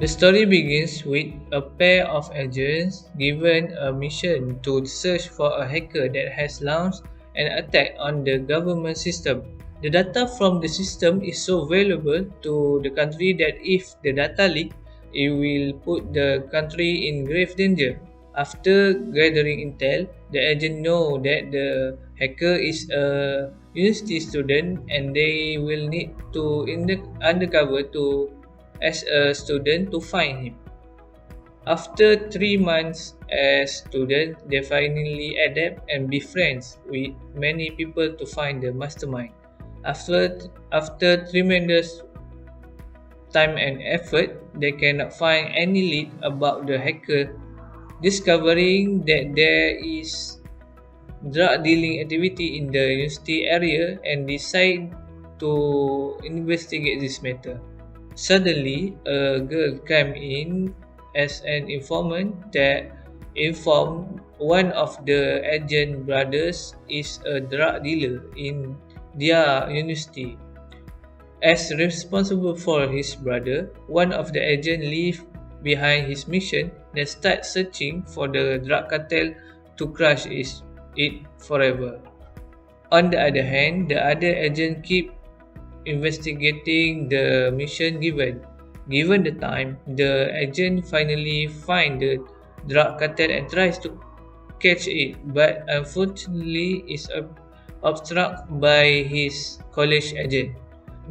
The story begins with a pair of agents given a mission to search for a hacker that has launched an attack on the government system. The data from the system is so valuable to the country that if the data leak, it will put the country in grave danger. After gathering intel, the agent know that the hacker is a university student and they will need to undercover to as a student to find him. After 3 months as students, they finally adapt and be friends with many people to find the mastermind. After tremendous time and effort, they cannot find any lead about the hacker, discovering that there is drug dealing activity in the university area and decide to investigate this matter. Suddenly, a girl came in as an informant that informed one of the agent brothers is a drug dealer in their university. As responsible for his brother, one of the agents leave behind his mission and start searching for the drug cartel to crush it forever. On the other hand, the other agent keep investigating the mission given. Given the time, the agent finally finds the drug cartel and tries to catch it, but unfortunately is obstructed by his college agent.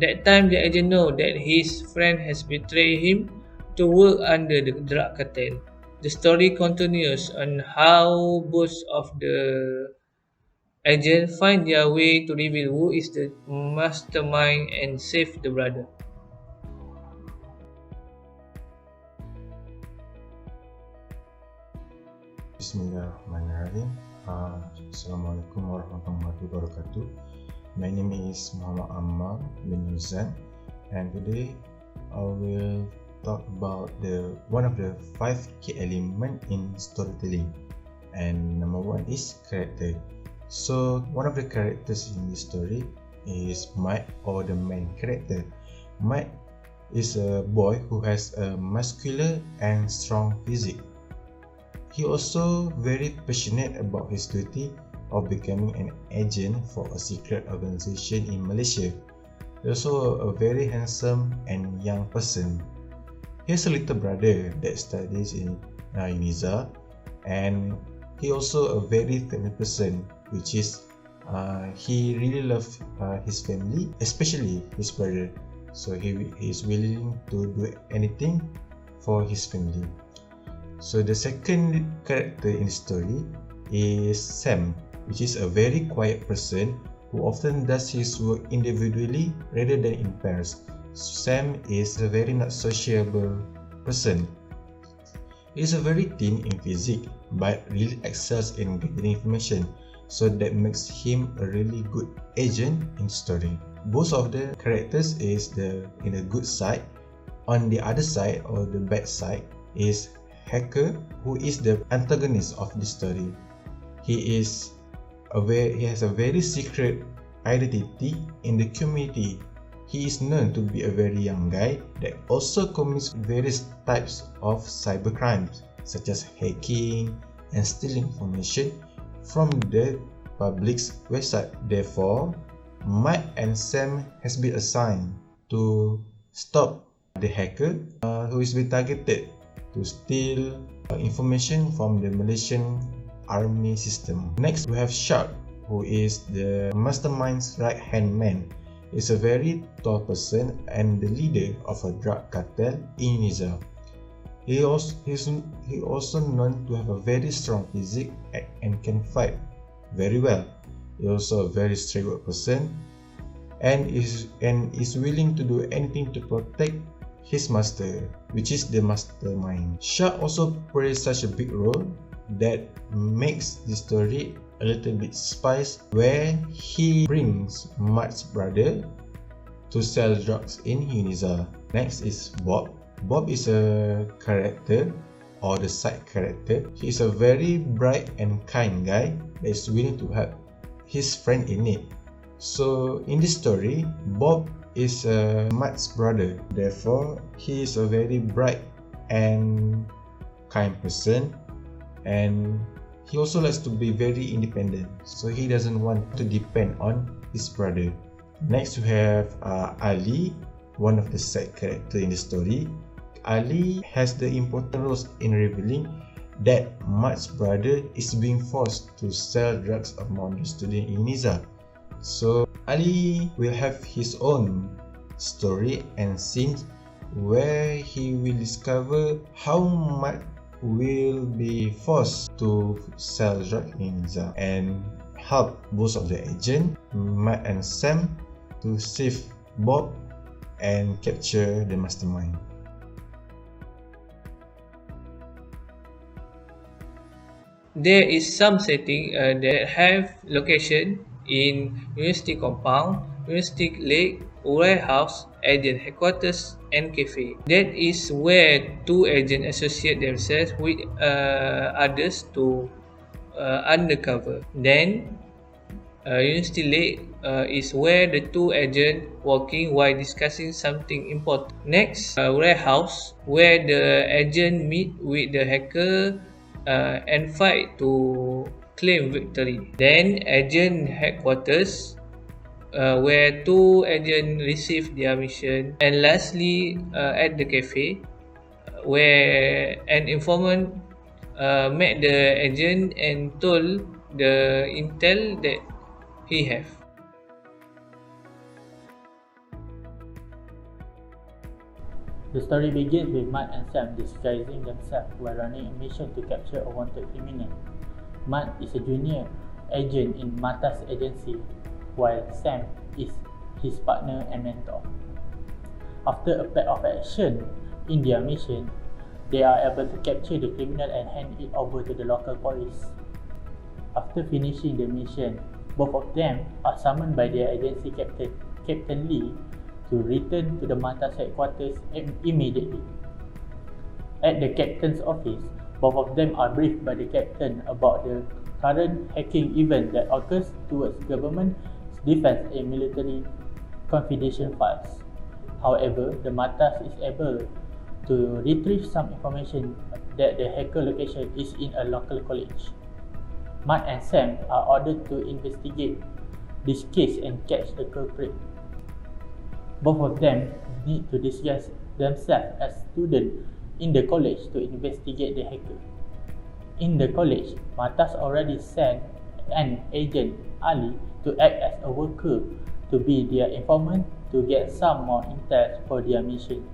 That time, the agent knows that his friend has betrayed him to work under the drug cartel. The story continues on how both of the agents find their way to reveal who is the mastermind and save the brother. Bismillahirrahmanirrahim. Assalamualaikum warahmatullahi wabarakatuh. My name is Muhammad Ammar bin Norzan, and today I will talk about one of the 5 key elements in storytelling, and number 1 is character. So one of the characters in this story is Mike, or the main character. Mike is a boy who has a muscular and strong physique. He also very passionate about his duty of becoming an agent for a secret organization in Malaysia. He also a very handsome and young person. He has a little brother that studies in UNIZA, and he also a very family person, which is he really loves his family, especially his brother. So he is willing to do anything for his family. So the second character in the story is Sam, which is a very quiet person who often does his work individually rather than in pairs. Sam is a very not sociable person. He is a very thin in physique but really excels in gathering information, so that makes him a really good agent in story. Both of the characters is in the good side. On the other side, or the bad side, is Hacker, who is the antagonist of the story. He has a very secret identity in the community. He is known to be a very young guy that also commits various types of cybercrimes, such as hacking and stealing information from the public's website. Therefore, Mike and Sam has been assigned to stop the hacker who is being targeted to steal information from the Malaysian army system. Next, we have Shark, who is the mastermind's right-hand man. He's a very tall person and the leader of a drug cartel in UNIZA. He also known to have a very strong physique and can fight very well. He also a very straightforward person and is willing to do anything to protect his master, which is the mastermind. Shark also plays such a big role that makes the story a little bit spice, where he brings Matt's brother to sell drugs in UNIZA. Next is Bob. Bob is a character, or the side character. He is a very bright and kind guy that is willing to help his friend in need. So in this story, Bob is Matt's brother. Therefore, he is a very bright and kind person, and he also likes to be very independent, so he doesn't want to depend on his brother. Next we have Ali, one of the side character in the story. Ali has the important roles in revealing that Matt's brother is being forced to sell drugs among the students in Niza. So Ali will have his own story and scenes where he will discover how Matt will be forced to sell drugs in Niza and help both of the agents, Matt and Sam, to save Bob and capture the mastermind. There is some setting that have location in University Compound, University Lake, warehouse, agent headquarters, and cafe. That is where two agents associate themselves with others to undercover. Then University Lake is where the two agents working while discussing something important. Next, warehouse, where the agent meet with the hacker and fight to claim victory. Then agent headquarters, where two agents receive their mission. And lastly, at the cafe, where an informant met the agent and told the intel that he have. The story begins with Matt and Sam disguising themselves while running a mission to capture a wanted criminal. Matt is a junior agent in Mata's agency, while Sam is his partner and mentor. After a pack of action in their mission, they are able to capture the criminal and hand it over to the local police. After finishing the mission, both of them are summoned by their agency captain, Captain Lee, to return to the Mata's headquarters immediately. At the captain's office, both of them are briefed by the captain about the current hacking event that occurs towards government defense and military confidential files. However, the Matas is able to retrieve some information that the hacker location is in a local college. Matt and Sam are ordered to investigate this case and catch the culprit. Both of them need to disguise themselves as students in the college to investigate the hacker. In the college, Matas already sent an agent, Ali, to act as a worker to be their informant to get some more intel for their mission.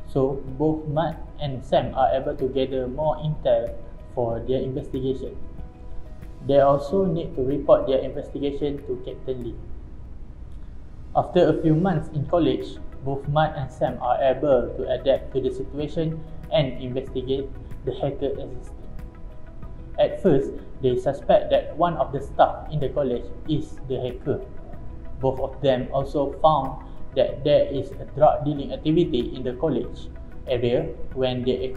So, both Matt and Sam are able to gather more intel for their investigation. They also need to report their investigation to Captain Lee. After a few months in college, both Matt and Sam are able to adapt to the situation and investigate the hacker existence. At first, they suspect that one of the staff in the college is the hacker. Both of them also found that there is a drug dealing activity in the college area when they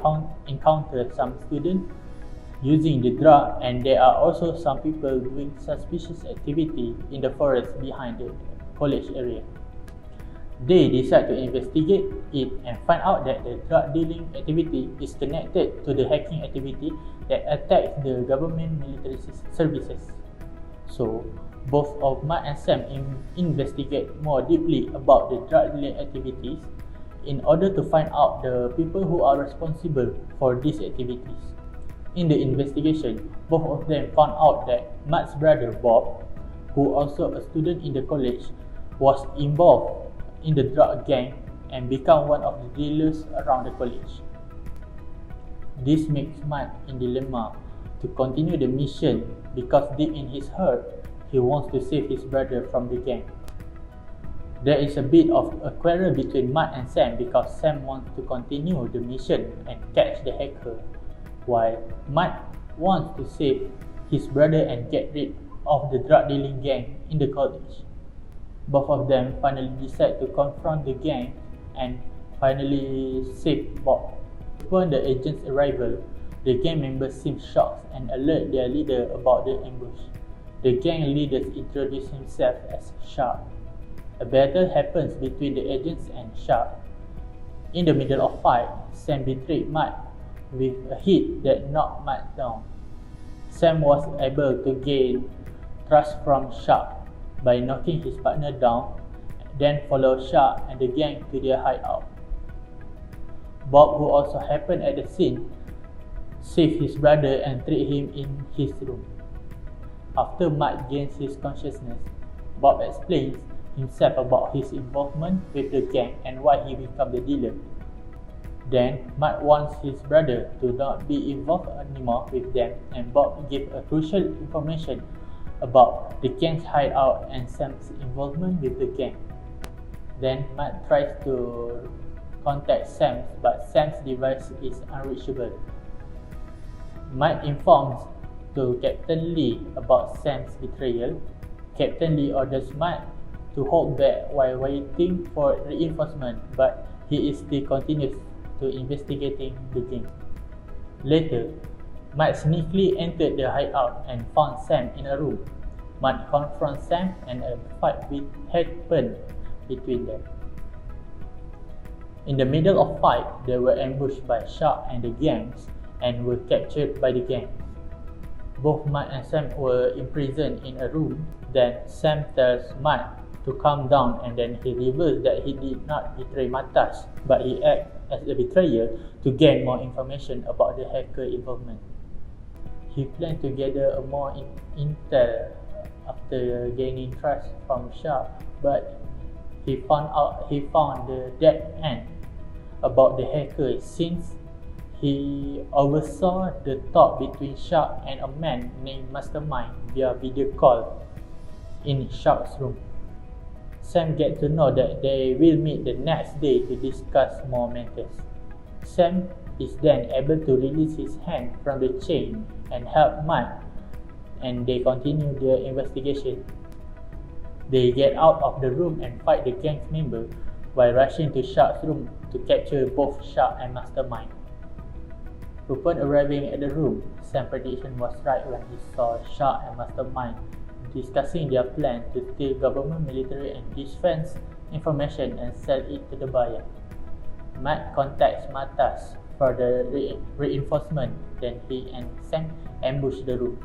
encounter some students using the drug, and there are also some people doing suspicious activity in the forest behind the college area. They decide to investigate it and find out that the drug dealing activity is connected to the hacking activity that attacks the government military services. So, both of Matt and Sam investigate more deeply about the drug dealing activities in order to find out the people who are responsible for these activities. In the investigation, both of them found out that Matt's brother Bob, who also a student in the college, was involved in the drug gang and become one of the dealers around the college. This makes Matt in dilemma to continue the mission because deep in his heart, he wants to save his brother from the gang. There is a bit of a quarrel between Matt and Sam because Sam wants to continue the mission and catch the hacker, while Matt wants to save his brother and get rid of the drug dealing gang in the college. Both of them finally decide to confront the gang and finally save Bob. Upon the agent's arrival, the gang members seem shocked and alert their leader about the ambush. The gang leader introduces himself as Sharp. A battle happens between the agents and Sharp. In the middle of fight, Sam betrayed Matt with a hit that knocked Matt down. Sam was able to gain trust from Shark by knocking his partner down, then followed Shark and the gang to their hideout. Bob, who also happened at the scene, saved his brother and treated him in his room. After Matt gains his consciousness, Bob explains himself about his involvement with the gang and why he became the dealer. Then, Matt wants his brother to not be involved anymore with them, and Bob gives a crucial information about the gang's hideout and Sam's involvement with the gang. Then, Matt tries to contact Sam, but Sam's device is unreachable. Matt informs to Captain Lee about Sam's betrayal. Captain Lee orders Matt to hold back while waiting for reinforcement, but he still continues to investigating the gang. Later, Matt sneakily entered the hideout and found Sam in a room. Matt confronts Sam and a fight happened between them. In the middle of fight, they were ambushed by Shark and the gangs and were captured by the gangs. Both Matt and Sam were imprisoned in a room. Then Sam tells Matt to calm down, and then he reveals that he did not betray Matas, but he acted as a betrayer to gain more information about the hacker involvement. He planned to gather more intel after gaining trust from Shark, but he found the dead end about the hacker since he oversaw the talk between Shark and a man named Mastermind via video call in Shark's room. Sam gets to know that they will meet the next day to discuss more matters. Sam is then able to release his hand from the chain and help Matt, and they continue their investigation. They get out of the room and fight the gang's member while rushing to Shark's room to capture both Shark and Mastermind. Upon arriving at the room, Sam's prediction was right when he saw Shark and Mastermind discussing their plan to steal government, military and defense information and sell it to the buyer. Matt contacts Matas for the reinforcement, then he and Sam ambush the room.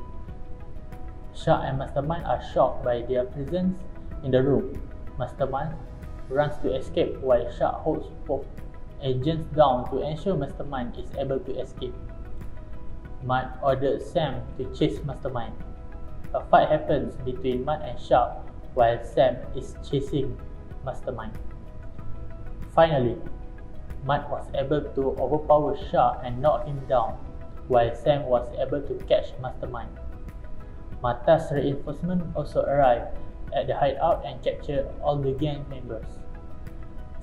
Shark and Mastermind are shocked by their presence in the room. Mastermind runs to escape while Shark holds both agents down to ensure Mastermind is able to escape. Matt orders Sam to chase Mastermind. A fight happens between Matt and Shark while Sam is chasing Mastermind. Finally, Matt was able to overpower Shark and knock him down, while Sam was able to catch Mastermind. Matas' reinforcement also arrived at the hideout and captured all the gang members.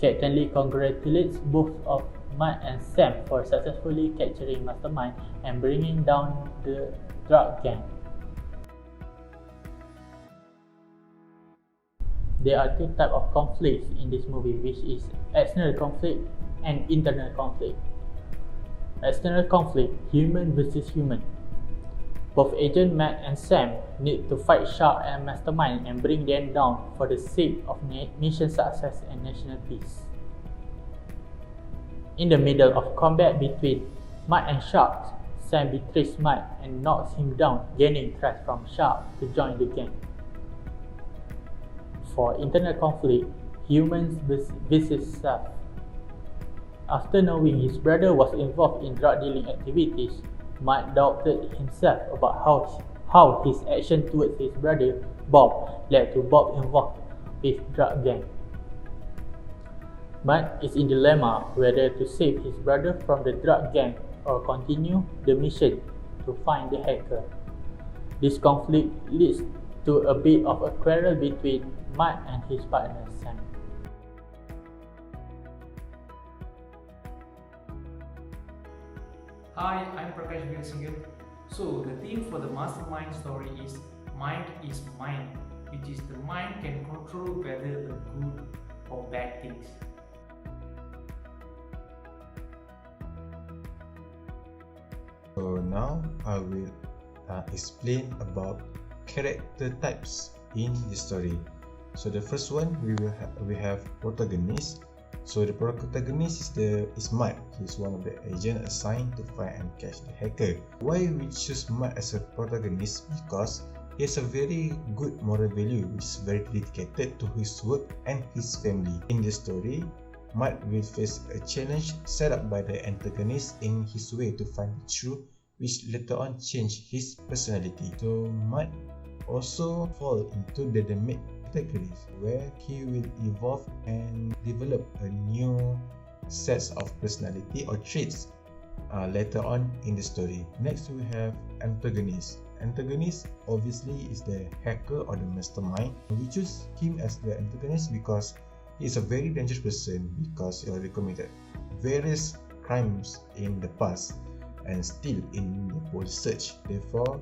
Captain Lee congratulates both of Matt and Sam for successfully capturing Mastermind and bringing down the drug gang. There are two types of conflicts in this movie, which is external conflict and internal conflict. External conflict, human versus human. Both Agent Matt and Sam need to fight Shark and Mastermind and bring them down for the sake of mission success and national peace. In the middle of combat between Matt and Shark, Sam betrays Matt and knocks him down, gaining trust from Shark to join the gang. For internal conflict, humans versus self. After knowing his brother was involved in drug dealing activities, Matt doubted himself about how his action towards his brother Bob led to Bob involved with drug gang. Matt is in dilemma whether to save his brother from the drug gang or continue the mission to find the hacker. This conflict leads to a bit of a quarrel between Matt and his partner Sam. Hi, I'm Prakash VEERASINGAM. So the theme for the Mastermind story is Mind is Mind, which is the mind can control whether the good or bad things. So now I will explain about character types in the story. So the first one we have protagonist, So the protagonist is Matt. He's one of the agents assigned to find and catch the hacker. Why we choose Matt as a protagonist? Because he has a very good moral value, which is very dedicated to his work and his family. In this story, Matt will face a challenge set up by the antagonist in his way to find the truth, which later on change his personality. So Matt also fall into the dynamic categories where he will evolve and develop a new sets of personality or traits later on in the story. Next we have antagonist. Antagonist obviously is the hacker or the mastermind. We choose him as the antagonist because he is a very dangerous person, because he already committed various crimes in the past and still in the police search. Therefore,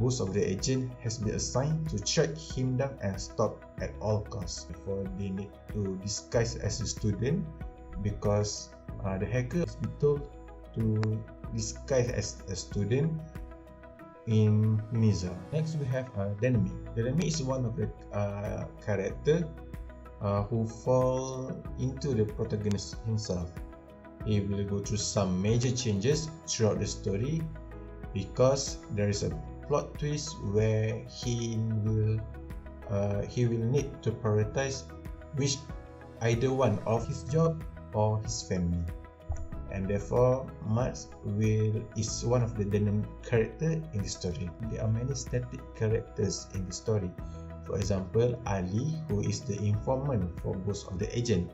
most of the agent has been assigned to track him down and stop at all costs. Therefore, they need to disguise as a student because the hacker has been told to disguise as a student in Unisa. Next we have Dynamic. Dynamic is one of the character who fall into the protagonist himself. He will go through some major changes throughout the story because there is a plot twist where he will need to prioritize which either one of his job or his family, and therefore Matt is one of the dynamic character in the story. There are many static characters in the story. For example, Ali, who is the informant for both of the agent.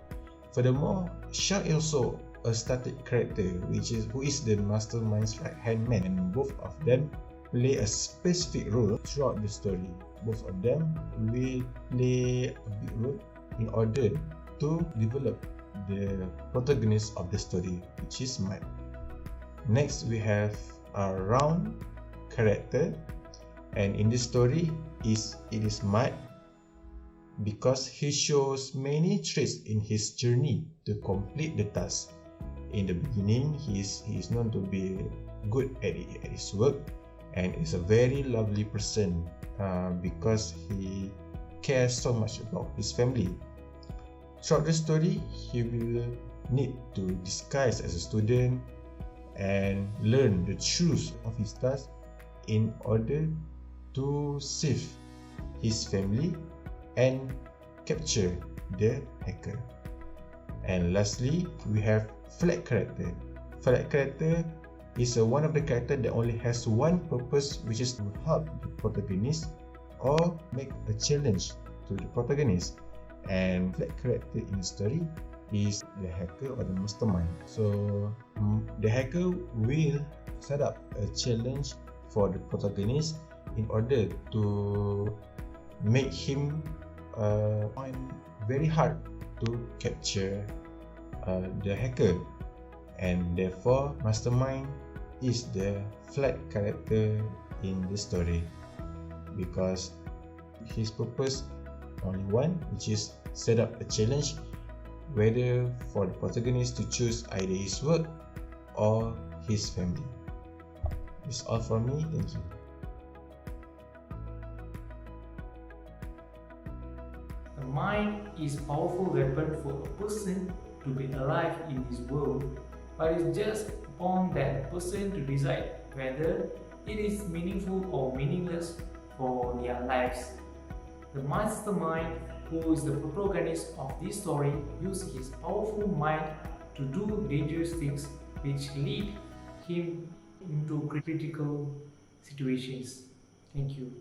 Furthermore, Shah is also a static character, who is the mastermind's right-hand man, and both of them play a specific role throughout the story. Both of them will play a big role in order to develop the protagonist of the story, which is Matt. Next we have a round character, and in this story it is Matt because he shows many traits in his journey to complete the task. In the beginning, he is known to be good at his work and is a very lovely person because he cares so much about his family. Throughout the story, he will need to disguise as a student and learn the truth of his task in order to save his family and capture the hacker. And lastly, we have flat character. Flat character is one of the character that only has one purpose, which is to help the protagonist or make a challenge to the protagonist. And flat character in the story is the hacker or the mastermind. So the hacker will set up a challenge for the protagonist in order to make him find very hard to capture the hacker, and therefore mastermind is the flat character in the story because his purpose only one, which is set up a challenge whether for the protagonist to choose either his work or his family. That's all from me. Thank you. The mind is a powerful weapon for a person to be alive in this world, but it's just upon that person to decide whether it is meaningful or meaningless for their lives. The mastermind, who is the protagonist of this story, uses his powerful mind to do dangerous things which lead him into critical situations. Thank you.